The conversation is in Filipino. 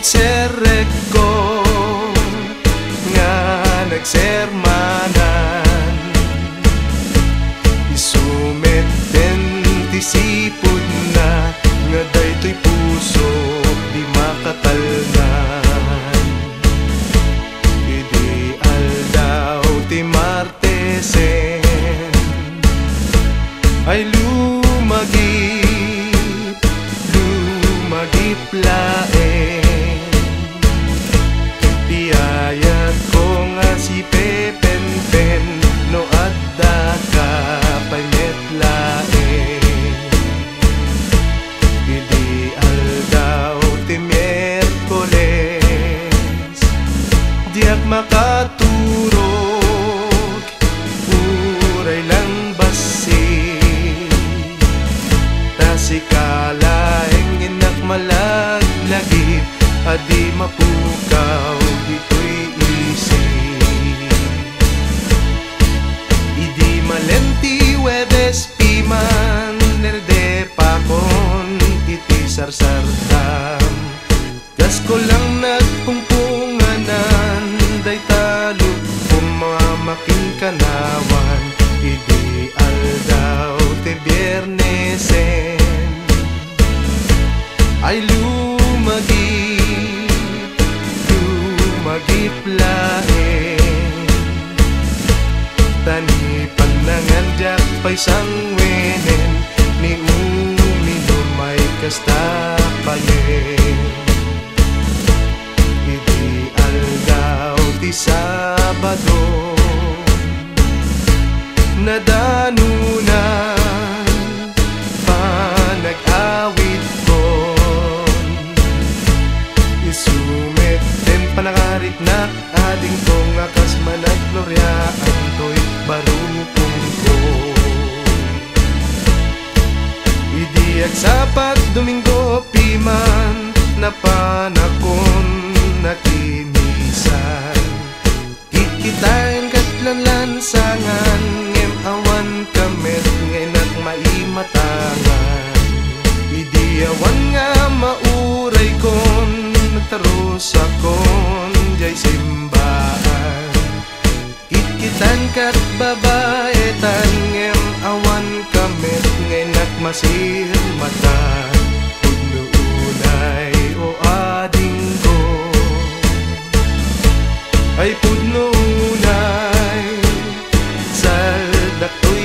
serek ko nga nagsermanan, isumeten ti sipod na nga daytoy puso di makatalnan. Ideal daw ti Martesen ay lumagip laeng. Tiyayat ko nga si Pepenpen no adda ka paymet laeng. Ideal daw ti Miyerkules diak makaturog uray lang basi. Tasikalaeng inak malaglagip adi mapukaw dito'y isip. Idi malenti Webes piman nerde pakon iti sarsardam. Gas ko lang nagpungpunganan day talo pumamaking kanawan. Ideal daw ti Biernesen ay lumagip laeng. Tanipan nanganjak pa'y sangwenen ni uminom ay kasta payen. Ideal daw ti Sabado nadanunan pa nag-awit kon. Isumeten panakarit na ading kong akas managloryaan to'y barupong ko. Idiag sapat Domingo piman na panakon nakimisan. Kikitain katlanlan sangan ngem awan kamet ngenak maimatangan. Idiawan nga mauray kon nagtaros akon jay simbaan. Kitkitan kat babaetan ngem awan kamet ngenak masirmatan. Pudno unay o ading ko ay pudno unay sal daktoy